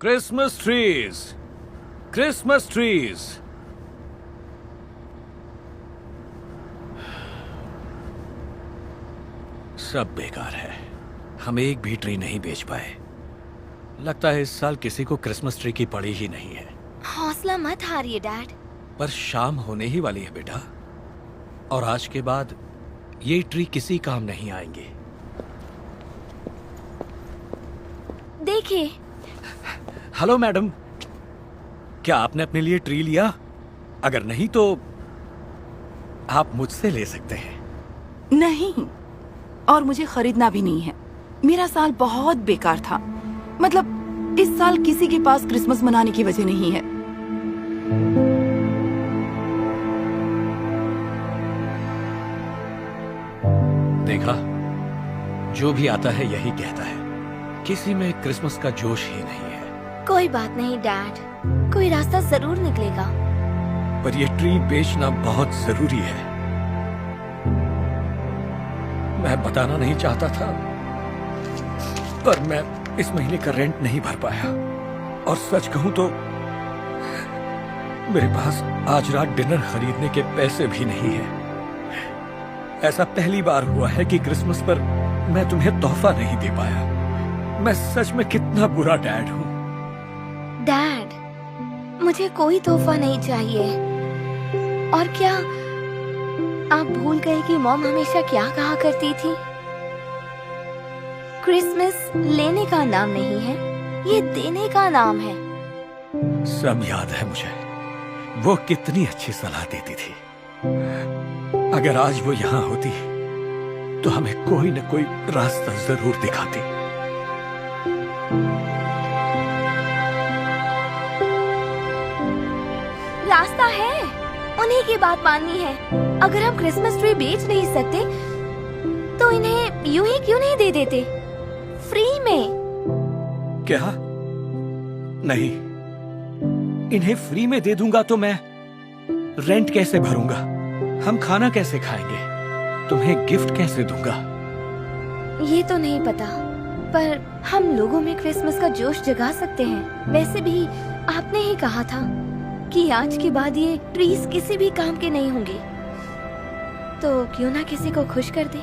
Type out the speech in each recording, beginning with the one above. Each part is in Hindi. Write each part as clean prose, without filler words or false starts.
Christmas trees, Christmas trees. सब बेकार है। हम एक भी ट्री नहीं बेच पाए। लगता है इस साल किसी को क्रिसमस ट्री की पड़ी ही नहीं है। हौसला मत हारिए डैड। पर शाम होने ही वाली है बेटा, और आज के बाद ये ट्री किसी काम नहीं आएंगे। देखिए। हेलो मैडम, क्या आपने अपने लिए ट्री लिया? अगर नहीं तो आप मुझसे ले सकते हैं। नहीं, और मुझे खरीदना भी नहीं है। मेरा साल बहुत बेकार था। मतलब इस साल किसी के पास क्रिसमस मनाने की वजह नहीं है। देखा, जो भी आता है यही कहता है, किसी में क्रिसमस का जोश ही नहीं है। कोई बात नहीं डैड, कोई रास्ता जरूर निकलेगा। पर ये ट्री बेचना बहुत जरूरी है। मैं बताना नहीं चाहता था, पर मैं इस महीने का रेंट नहीं भर पाया, और सच कहूं तो मेरे पास आज रात डिनर खरीदने के पैसे भी नहीं है। ऐसा पहली बार हुआ है कि क्रिसमस पर मैं तुम्हें तोहफा नहीं दे पाया। मैं सच में कितना बुरा डैड हूं। डैड, मुझे कोई तोहफा नहीं चाहिए। और क्या आप भूल गए कि मॉम हमेशा क्या कहा करती थी? क्रिसमस लेने का नाम नहीं है, ये देने का नाम है। सब याद है मुझे, वो कितनी अच्छी सलाह देती थी। अगर आज वो यहाँ होती तो हमें कोई न कोई रास्ता जरूर दिखाती। रास्ता है, उन्हीं की बात माननी है। अगर हम क्रिसमस ट्री बेच नहीं सकते तो इन्हें यूं ही क्यों नहीं दे देते, फ्री में? क्या? नहीं, इन्हें फ्री में दे दूंगा तो मैं रेंट कैसे भरूंगा? हम खाना कैसे खाएंगे? तुम्हें गिफ्ट कैसे दूंगा? ये तो नहीं पता, पर हम लोगों में क्रिसमस का जोश जगा सकते हैं। वैसे भी आपने ही कहा था कि आज के बाद ये ट्रीज किसी भी काम के नहीं होंगे, तो क्यों ना किसी को खुश कर दे।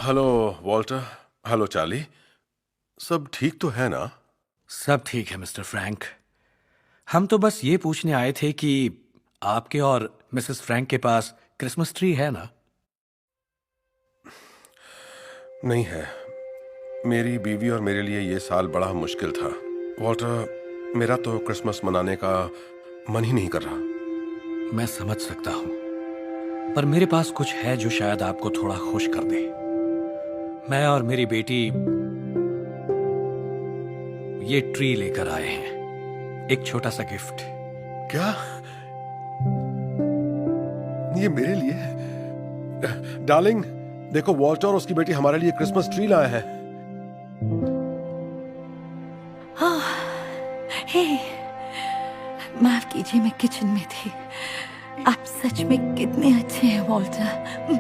Hello Walter. Hello Charlie. सब ठीक तो है ना? सब ठीक है मिस्टर फ्रैंक। हम तो बस ये पूछने आए थे कि आपके और मिसेस फ्रैंक के पास क्रिसमस ट्री है ना? नहीं है। मेरी बीवी और मेरे लिए ये साल बड़ा मुश्किल था वॉल्टर। मेरा तो क्रिसमस मनाने का मन ही नहीं कर रहा। मैं समझ सकता हूं, पर मेरे पास कुछ है जो शायद आपको थोड़ा खुश कर दे। मैं और मेरी बेटी ये ट्री लेकर आए हैं, एक छोटा सा गिफ्ट। क्या? ये मेरे लिए? डार्लिंग, देखो वॉल्टर और उसकी बेटी हमारे लिए क्रिसमस ट्री लाए हैं। हे, माफ कीजिए, मैं किचन में थी। आप सच में कितने अच्छे हैं वॉल्टर।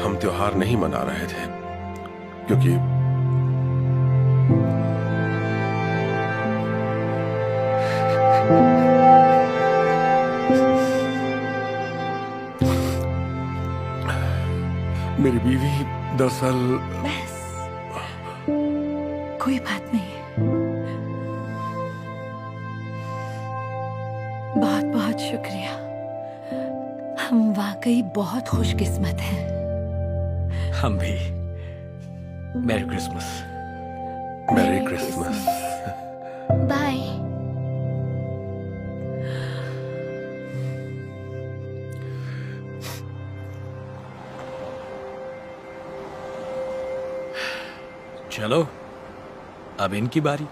हम त्योहार नहीं मना रहे थे क्योंकि मेरी बीवी दरअसल। बस, कोई बात नहीं। बहुत बहुत शुक्रिया। हम वाकई बहुत खुशकिस्मत हैं। हम भी। Merry Christmas. Merry Christmas. Bye. चलो, अब इनकी बारी।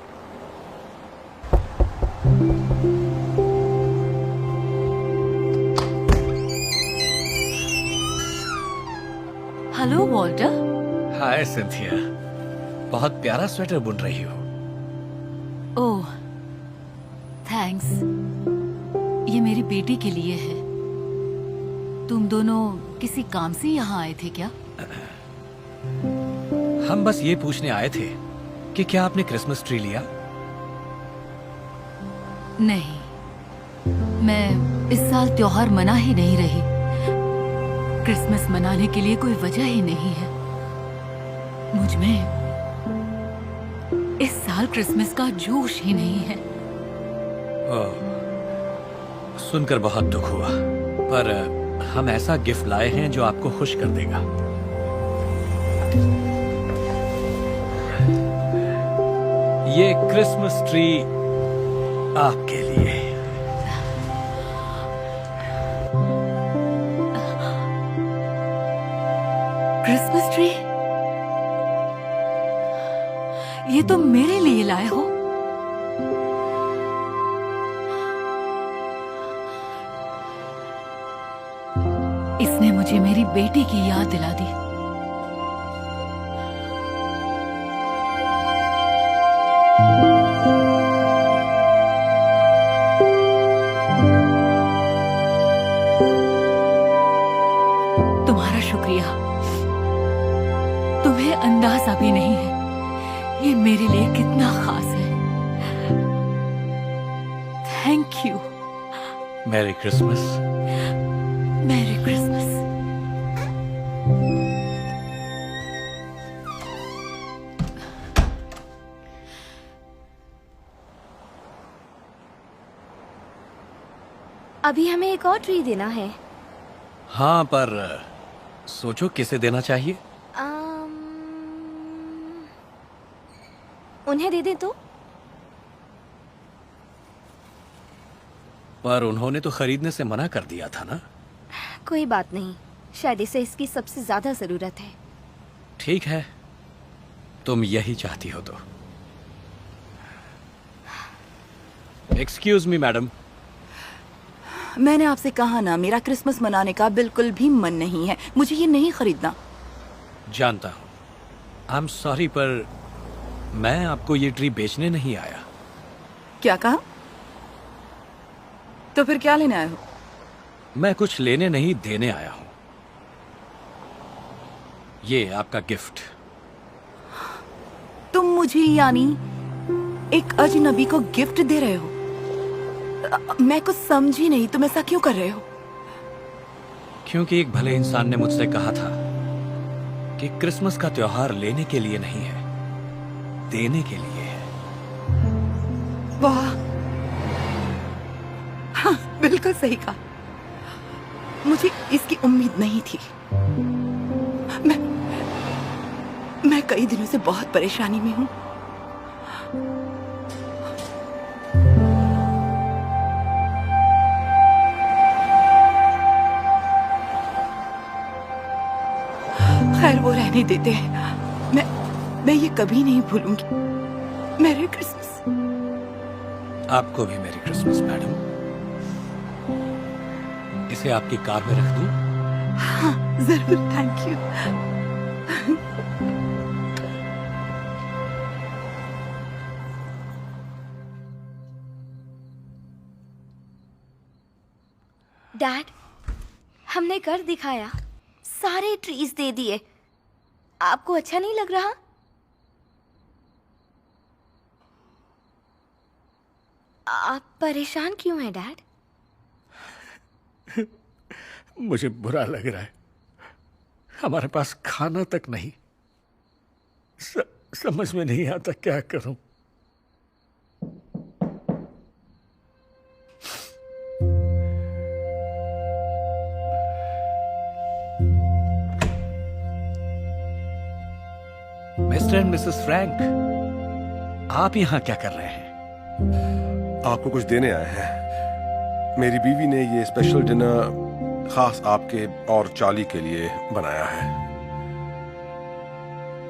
Hello Walter. Hi Cynthia. बहुत प्यारा स्वेटर बुन रही हो। Oh, thanks. ये मेरी बेटी के लिए है। तुम दोनों किसी काम से यहाँ आए थे क्या? हम बस ये पूछने आए थे कि क्या आपने क्रिसमस ट्री लिया? नहीं, मैं इस साल त्योहार मना ही नहीं रही। क्रिसमस मनाने के लिए कोई वजह ही नहीं है। मुझ में इस साल क्रिसमस का जोश ही नहीं है। ओह, सुनकर बहुत दुख हुआ, पर हम ऐसा गिफ्ट लाए हैं जो आपको खुश कर देगा। ये क्रिसमस ट्री आपके लिए। Christmas tree? ये तो मेरे लिए लाए हो। इसने मुझे मेरी बेटी की याद दिला दी। तुम्हारा शुक्रिया। तुम्हें अंदाजा भी नहीं है ये मेरे लिए कितना खास है। Thank you. Mary Christmas. Merry Christmas. अभी हमें एक और ट्री देना है। हाँ, पर सोचो किसे देना चाहिए। उन्हें दे दें तो? पर उन्होंने तो खरीदने से मना कर दिया था ना। कोई बात नहीं, शायद इसे इसकी सबसे ज्यादा जरूरत है। ठीक है, तुम यही चाहती हो तो। Excuse me madam. मैंने आपसे कहा ना, मेरा क्रिसमस मनाने का बिल्कुल भी मन नहीं है। मुझे ये नहीं खरीदना। जानता हूं, आई एम सॉरी, पर मैं आपको ये ट्री बेचने नहीं आया। क्या कहा? तो फिर क्या लेने आए हो? मैं कुछ लेने नहीं, देने आया हूं। ये आपका गिफ्ट। तुम मुझे यानी एक अजनबी को गिफ्ट दे रहे हो? मैं कुछ समझी नहीं, तुम ऐसा क्यों कर रहे हो? क्योंकि एक भले इंसान ने मुझसे कहा था कि क्रिसमस का त्योहार लेने के लिए नहीं है, देने के लिए है। वाह, हाँ, बिल्कुल सही कहा। मुझे इसकी उम्मीद नहीं थी। मैं कई दिनों से बहुत परेशानी में हूं। खैर, वो रहने देते हैं। मैं ये कभी नहीं भूलूंगी। Merry Christmas. आपको भी मैरी क्रिसमस मैडम। इसे आपकी कार में रख दूं? हाँ, जरूर। Thank you. डैड, हमने कर दिखाया, सारे ट्रीज दे दिए। आपको अच्छा नहीं लग रहा? आप परेशान क्यों हैं डैड? मुझे बुरा लग रहा है। हमारे पास खाना तक नहीं। समझ में नहीं आता क्या करूं। मिस्टर एंड मिसेस फ्रैंक, आप यहां क्या कर रहे हैं? आपको कुछ देने आए हैं। मेरी बीवी ने ये स्पेशल डिनर खास आपके और चार्ली के लिए बनाया है।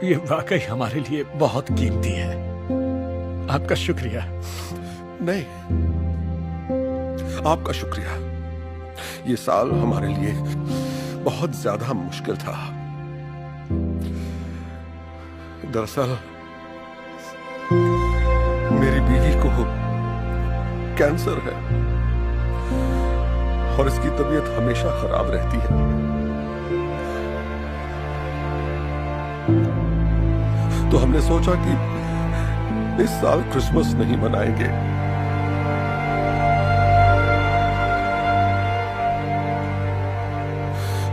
ये वाकई हमारे लिए बहुत कीमती है। आपका शुक्रिया। नहीं, आपका शुक्रिया। ये साल हमारे लिए बहुत ज्यादा मुश्किल था। दरअसल कैंसर है और इसकी तबीयत हमेशा खराब रहती है। तो हमने सोचा कि इस साल क्रिसमस नहीं मनाएंगे।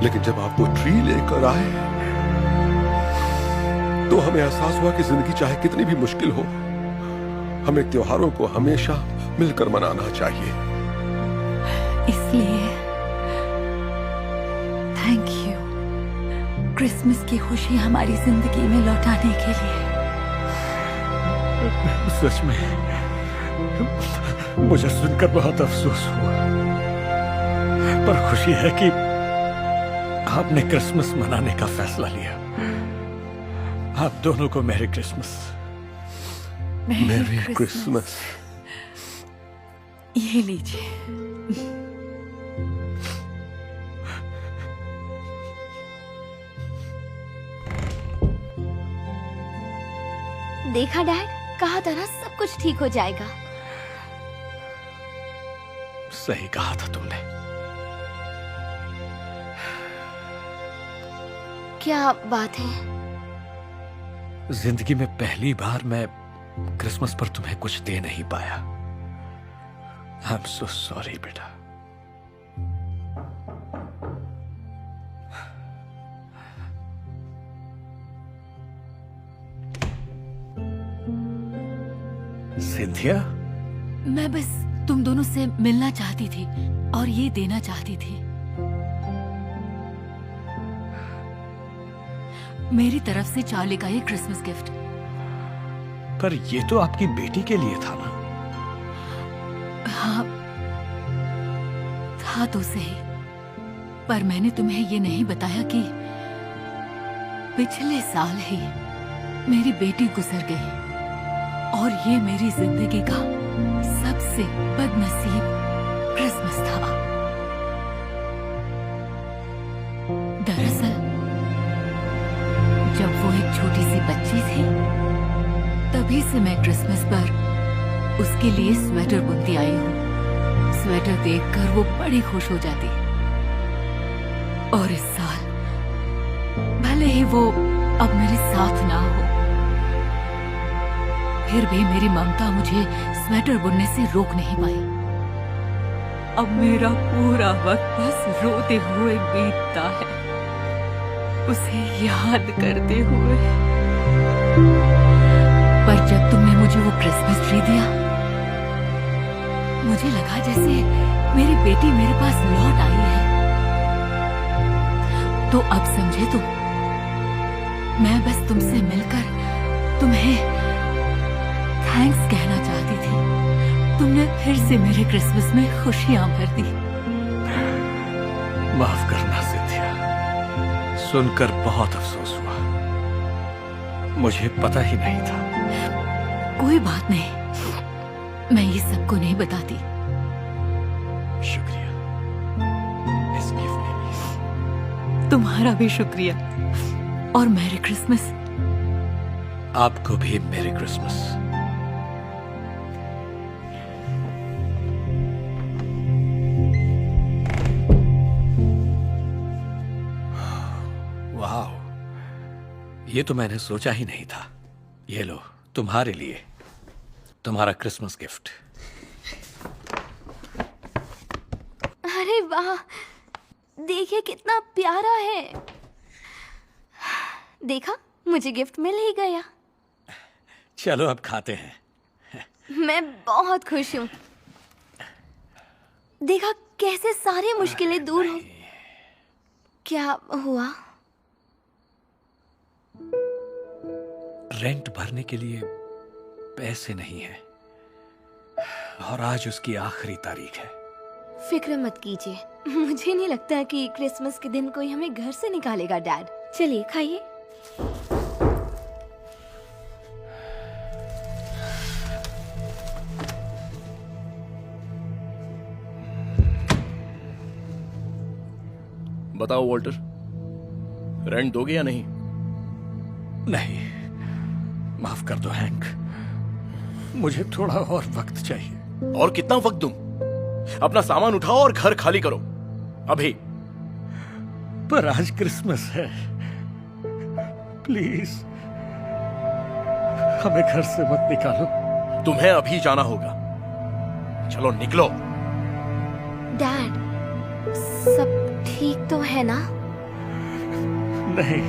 लेकिन जब आप वो ट्री लेकर आए तो हमें एहसास हुआ कि जिंदगी चाहे कितनी भी मुश्किल हो, हमें त्योहारों को हमेशा मिलकर मनाना चाहिए। इसलिए थैंक यू क्रिसमस की खुशी हमारी जिंदगी में लौटाने के लिए। सच में मुझे सुनकर बहुत अफसोस हुआ, पर खुशी है कि आपने क्रिसमस मनाने का फैसला लिया। आप दोनों को मैरी क्रिसमस। Merry Christmas. ये लीजिए। देखा डैड, कहा था ना सब कुछ ठीक हो जाएगा। सही कहा था तुमने। क्या बात है? जिंदगी में पहली बार मैं क्रिसमस पर तुम्हें कुछ दे नहीं पाया। आई एम सो सॉरी बेटा। सिंथिया, मैं बस तुम दोनों से मिलना चाहती थी और ये देना चाहती थी। मेरी तरफ से चार्ली का ये क्रिसमस गिफ्ट। पर ये तो आपकी बेटी के लिए था ना? हाँ था तो सही, पर मैंने तुम्हें ये नहीं बताया कि पिछले साल ही मेरी बेटी गुजर गई और ये मेरी जिंदगी का सबसे बदनसीब क्रिसमस था। दरअसल जब वो एक छोटी सी बच्ची थी, तभी से मैं क्रिसमस पर उसके लिए स्वेटर बुनती आई हूँ। स्वेटर देखकर वो बड़ी खुश हो जाती। और इस साल भले ही वो अब मेरे साथ ना हो, फिर भी मेरी ममता मुझे स्वेटर बुनने से रोक नहीं पाई। अब मेरा पूरा वक्त बस रोते हुए बीतता है, उसे याद करते हुए। पर जब तुमने मुझे वो क्रिसमस ट्री दिया, मुझे लगा जैसे मेरी बेटी मेरे पास लौट आई है। तो अब समझे तुम, मैं बस तुमसे मिलकर तुम्हें थैंक्स कहना चाहती थी। तुमने फिर से मेरे क्रिसमस में खुशियां भर दी। माफ करना सिंथिया, सुनकर बहुत अफसोस हुआ। मुझे पता ही नहीं था। कोई बात नहीं, मैं ये सबको नहीं बताती। शुक्रिया इस गिफ्ट के लिए। तुम्हारा भी शुक्रिया और मैरी क्रिसमस। आपको भी मैरी क्रिसमस। वाह, ये तो मैंने सोचा ही नहीं था। ये लो, तुम्हारे लिए तुम्हारा क्रिसमस गिफ्ट। अरे वाह, देखिए कितना प्यारा है। देखा, मुझे गिफ्ट मिल ही गया। चलो अब खाते हैं। मैं बहुत खुश हूँ। देखा कैसे सारी मुश्किलें दूर हो। क्या हुआ? रेंट भरने के लिए पैसे नहीं है और आज उसकी आखिरी तारीख है। फिक्र मत कीजिए, मुझे नहीं लगता कि क्रिसमस के दिन कोई हमें घर से निकालेगा डैड। चलिए खाइए। बताओ वॉल्टर, रेंट दोगे या नहीं? नहीं, माफ कर दो हैंक, मुझे थोड़ा और वक्त चाहिए। और कितना वक्त दूं? अपना सामान उठाओ और घर खाली करो अभी। पर आज क्रिसमस है, प्लीज हमें घर से मत निकालो। तुम्हें अभी जाना होगा। चलो निकलो। डैड, सब ठीक तो है ना? नहीं,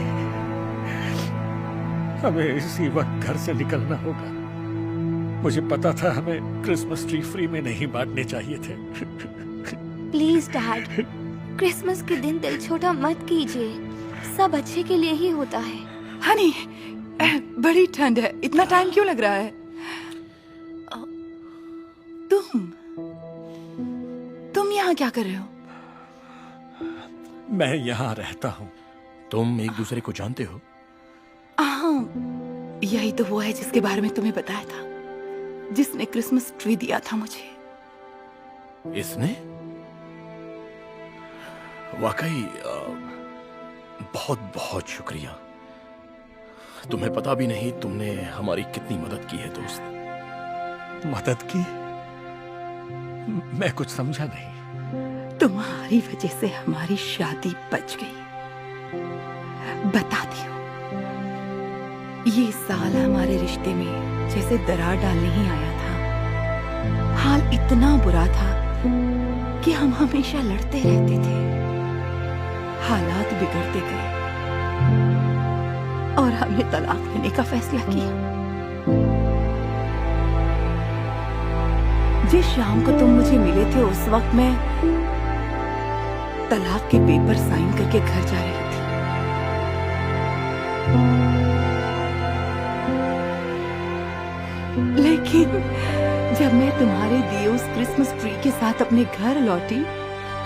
हमें इसी वक्त घर से निकलना होगा। मुझे पता था हमें क्रिसमस ट्री फ्री में नहीं बांटने चाहिए थे। प्लीज डैड, क्रिसमस के दिन दिल छोटा मत कीजिए। सब अच्छे के लिए ही होता है। हनी, बड़ी ठंड है, इतना टाइम क्यों लग रहा है? तुम यहाँ क्या कर रहे हो? मैं यहाँ रहता हूँ। तुम एक दूसरे को जानते हो? हाँ, यही तो वो है जिसके बारे में तुम्हें बताया था, जिसने क्रिसमस ट्री दिया था मुझे। इसने? वाकई बहुत बहुत शुक्रिया। तुम्हें पता भी नहीं तुमने हमारी कितनी मदद की है दोस्त। मदद की? मैं कुछ समझा नहीं। तुम्हारी वजह से हमारी शादी बच गई। बताती हूँ, ये साल हमारे रिश्ते में जैसे दरार डालने ही आया था। हाल इतना बुरा था कि हम हमेशा लड़ते रहते थे। हालात बिगड़ते गए और हमने तलाक लेने का फैसला किया। जिस शाम को तुम मुझे मिले थे उस वक्त मैं तलाक के पेपर साइन करके घर जा रही थी। लेकिन जब मैं तुम्हारे दिए उस क्रिसमस ट्री के साथ अपने घर लौटी,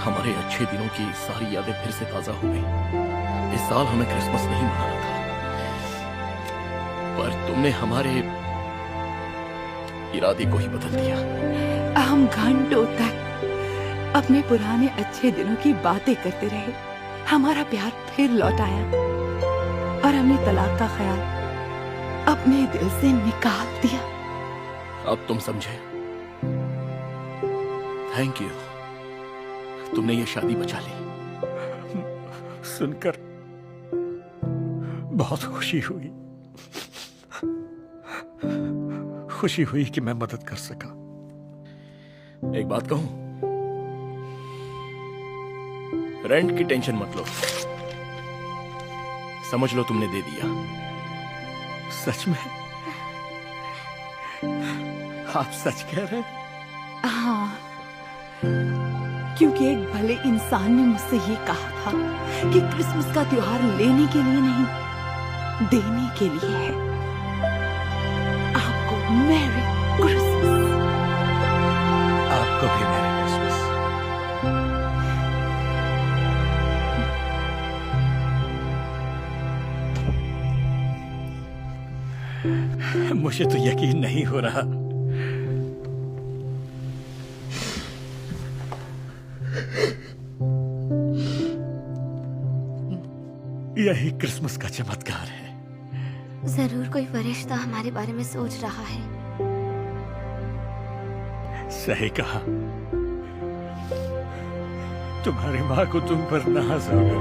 हमारे अच्छे दिनों की सारी यादें फिर से ताजा हो गई। इस साल हमें क्रिसमस नहीं मनाना था, पर तुमने हमारे इरादे को ही बदल दिया। हम घंटों तक अपने पुराने अच्छे दिनों की बातें करते रहे। हमारा प्यार फिर लौट आया और हमने तलाक का ख्याल अपने दिल से निकाल दिया। अब तुम समझे। थैंक यू, तुमने ये शादी बचा ली। सुनकर बहुत खुशी हुई। खुशी हुई कि मैं मदद कर सका। एक बात कहूं, रेंट की टेंशन मत लो। समझ लो तुमने दे दिया। सच में? आप सच कह रहे हैं? हाँ, क्योंकि एक भले इंसान ने मुझसे ये कहा था कि क्रिसमस का त्योहार लेने के लिए नहीं, देने के लिए है। आपको मैरी क्रिसमस। आपको भी मैरी क्रिसमस। मुझे तो यकीन नहीं हो रहा। यही क्रिसमस का चमत्कार है। जरूर कोई फरिश्ता हमारे बारे में सोच रहा है। सही कहा। तुम्हारी माँ को तुम पर नाज होगा।